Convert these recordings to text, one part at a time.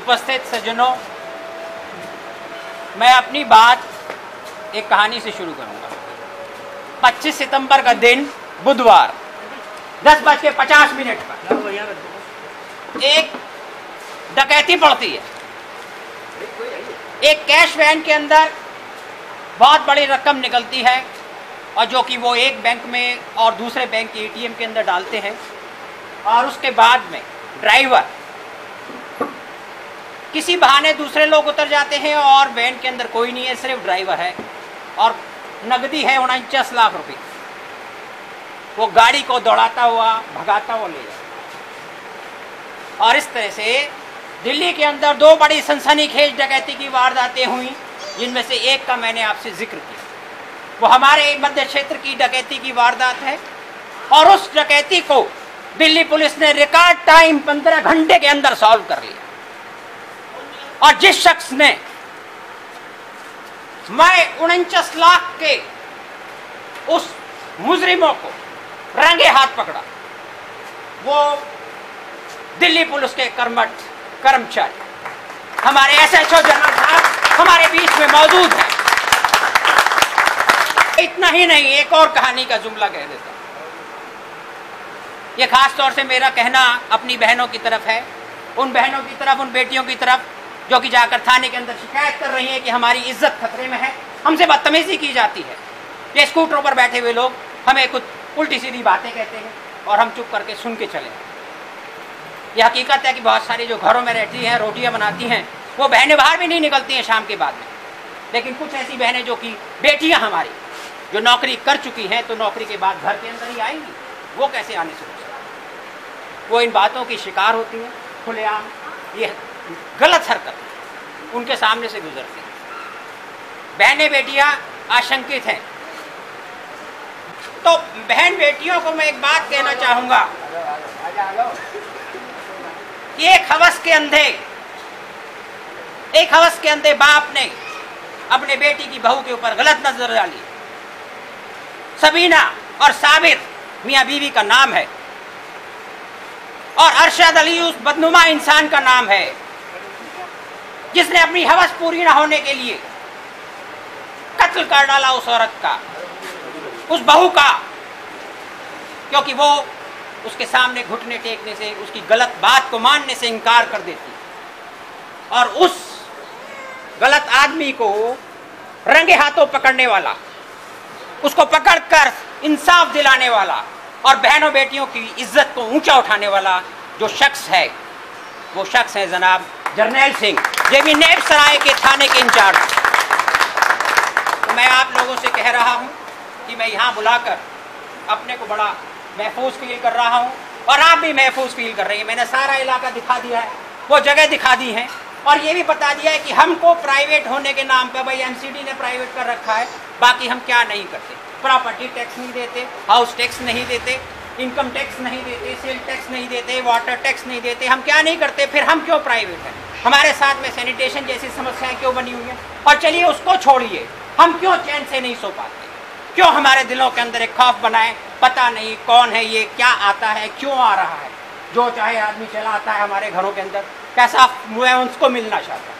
उपस्थित सज्जनों, मैं अपनी बात एक कहानी से शुरू करूंगा। 25 सितंबर का दिन बुधवार 10:50 पर एक डकैती पड़ती है। एक कैश वैन के अंदर बहुत बड़ी रकम निकलती है और जो कि वो एक बैंक में और दूसरे बैंक के एटीएम के अंदर डालते हैं, और उसके बाद में ड्राइवर किसी बहाने दूसरे लोग उतर जाते हैं और वैन के अंदर कोई नहीं है, सिर्फ ड्राइवर है और नकदी है 49 लाख रुपए। वो गाड़ी को दौड़ाता हुआ भगाता हुआ ले जाता। और इस तरह से दिल्ली के अंदर 2 बड़ी सनसनीखेज डकैती की वारदातें हुई, जिनमें से एक का मैंने आपसे जिक्र किया। वो हमारे मध्य क्षेत्र की डकैती की वारदात है और उस डकैती को दिल्ली पुलिस ने रिकॉर्ड टाइम 15 घंटे के अंदर सॉल्व कर लिया। और जिस शख्स ने मैं 49 लाख के उस मुजरिमों को रंगे हाथ पकड़ा, वो दिल्ली पुलिस के कर्मचारी हमारे एसएचओ जनरल साहब हमारे बीच में मौजूद है। इतना ही नहीं, एक और कहानी का जुमला कह देता हूं। यह खास तौर से मेरा कहना अपनी बहनों की तरफ है, उन बहनों की तरफ, उन बेटियों की तरफ जो कि जाकर थाने के अंदर शिकायत कर रही हैं कि हमारी इज्जत खतरे में है, हमसे बदतमीजी की जाती है। ये स्कूटरों पर बैठे हुए लोग हमें कुछ उल्टी सीधी बातें कहते हैं और हम चुप करके सुन के चले। यह हकीकत है कि बहुत सारी जो घरों में रहती हैं, रोटियां बनाती हैं, वो बहनें बाहर भी नहीं निकलती हैं शाम के बाद में। लेकिन कुछ ऐसी बहनें जो कि बेटियां हमारी जो नौकरी कर चुकी हैं, तो नौकरी के बाद घर के अंदर ही आएंगी, वो कैसे आने से हो सकता? वो इन बातों की शिकार होती हैं खुलेआम। ये गलत हरकत उनके सामने से गुजरती है। बहनें बेटियां आशंकित हैं। तो बहन बेटियों को मैं एक बात कहना चाहूंगा कि एक हवस के अंधे बाप ने अपने बेटी की बहू के ऊपर गलत नजर डाली। सबीना और साबिर मियां बीवी का नाम है और अरशद अली उस बदनुमा इंसान का नाम है जिसने अपनी हवस पूरी ना होने के लिए कत्ल कर डाला उस औरत का, उस बहू का, क्योंकि वो उसके सामने घुटने टेकने से, उसकी गलत बात को मानने से इनकार कर देती। और उस गलत आदमी को रंगे हाथों पकड़ने वाला, उसको पकड़कर इंसाफ दिलाने वाला और बहनों बेटियों की इज्जत को ऊंचा उठाने वाला जो शख्स है, वो शख्स है जनाब जरनैल सिंह, ये भी नैब सराय के थाने के इंचार्ज। तो मैं आप लोगों से कह रहा हूं कि मैं यहाँ बुलाकर अपने को बड़ा महफूज फील कर रहा हूँ और आप भी महफूज फील कर रही हैं। मैंने सारा इलाका दिखा दिया है, वो जगह दिखा दी है और ये भी बता दिया है कि हमको प्राइवेट होने के नाम पे, भाई एमसीडी ने प्राइवेट कर रखा है, बाकी हम क्या नहीं करते। प्रॉपर्टी टैक्स नहीं देते, हाउस टैक्स नहीं देते, इनकम टैक्स नहीं देते, सेल टैक्स नहीं देते, वाटर टैक्स नहीं देते, हम क्या नहीं करते, फिर हम क्यों प्राइवेट हैं? हमारे साथ में सैनिटेशन जैसी समस्याएं क्यों बनी हुई हैं? और चलिए उसको छोड़िए, हम क्यों चैन से नहीं सो पाते? क्यों हमारे दिलों के अंदर एक खौफ बनाए, पता नहीं कौन है ये, क्या आता है, क्यों आ रहा है, जो चाहे आदमी चला आता है हमारे घरों के अंदर, कैसा मैं उनको मिलना चाहता हूँ।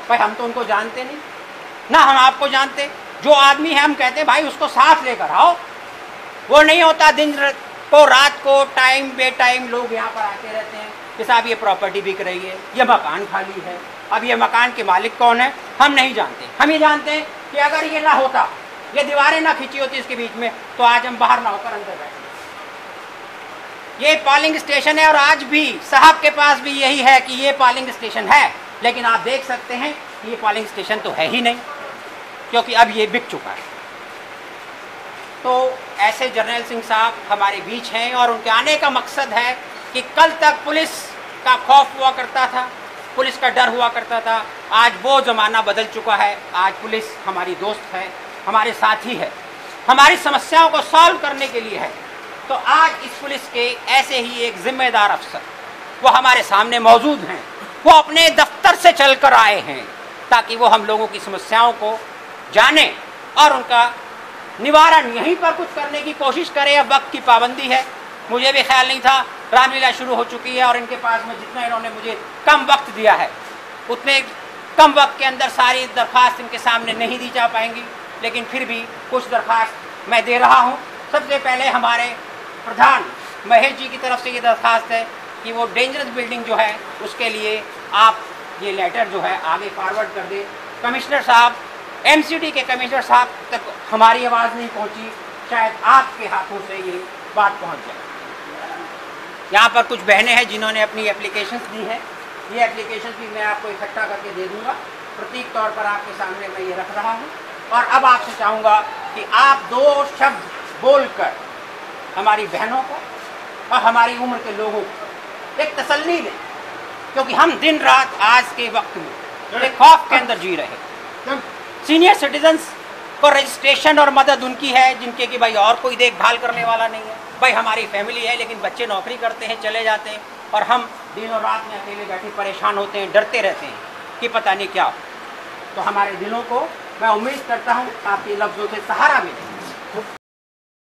भाई हम तो उनको जानते नहीं ना, हम आपको जानते। जो आदमी है हम कहते हैं भाई उसको साथ लेकर आओ, वो नहीं होता। दिन को रात को टाइम बे टाइम लोग यहाँ पर आते रहते हैं कि साहब ये प्रॉपर्टी बिक रही है, ये मकान खाली है, अब ये मकान के मालिक कौन है हम नहीं जानते। हम ये जानते हैं कि अगर ये ना होता, ये दीवारें ना खींची होती इसके बीच में, तो आज हम बाहर ना होकर अंदर बैठे। ये पोलिंग स्टेशन है और आज भी साहब के पास भी यही है कि ये पोलिंग स्टेशन है, लेकिन आप देख सकते हैं ये पोलिंग स्टेशन तो है ही नहीं, क्योंकि अब ये बिक चुका है। तो ऐसे जरनैल सिंह साहब हमारे बीच हैं और उनके आने का मकसद है कि कल तक पुलिस का खौफ हुआ करता था, पुलिस का डर हुआ करता था, आज वो ज़माना बदल चुका है। आज पुलिस हमारी दोस्त है, हमारे साथी है, हमारी समस्याओं को सॉल्व करने के लिए है। तो आज इस पुलिस के ऐसे ही एक जिम्मेदार अफसर वो हमारे सामने मौजूद हैं, वो अपने दफ्तर से चलकर आए हैं ताकि वो हम लोगों की समस्याओं को जाने और उनका निवारण यहीं पर कुछ करने की कोशिश करें। अब वक्त की पाबंदी है, मुझे भी ख्याल नहीं था, रामलीला शुरू हो चुकी है और इनके पास में जितना इन्होंने मुझे कम वक्त दिया है उतने कम वक्त के अंदर सारी दरख्वास्त इनके सामने नहीं दी जा पाएंगी, लेकिन फिर भी कुछ दरख्वास्त मैं दे रहा हूँ। सबसे पहले हमारे प्रधान महेश जी की तरफ से ये दरख्वास्त है कि वो डेंजरस बिल्डिंग जो है उसके लिए आप ये लेटर जो है आगे फॉरवर्ड कर दें। कमिश्नर साहब, एमसीडी के कमिश्नर साहब तक हमारी आवाज़ नहीं पहुंची, शायद आपके हाथों से ये बात पहुंच जाए। यहाँ पर कुछ बहनें हैं जिन्होंने अपनी एप्लीकेशंस दी हैं, ये एप्लीकेशन भी मैं आपको इकट्ठा करके दे दूँगा, प्रतीक तौर पर आपके सामने मैं ये रख रहा हूँ। और अब आपसे चाहूँगा कि आप 2 शब्द बोलकर हमारी बहनों को और हमारी उम्र के लोगों को एक तसल्ली दें, क्योंकि हम दिन रात आज के वक्त में एक खौफ के अंदर जी रहे। सीनियर सिटीजन्स को रजिस्ट्रेशन और मदद उनकी है जिनके कि भाई और कोई देखभाल करने वाला नहीं है। भाई हमारी फैमिली है लेकिन बच्चे नौकरी करते हैं, चले जाते हैं और हम दिनों रात में अकेले बैठे परेशान होते हैं, डरते रहते हैं कि पता नहीं क्या हो। तो हमारे दिलों को मैं उम्मीद करता हूँ आपके लफ्ज़ों से सहारा मिले।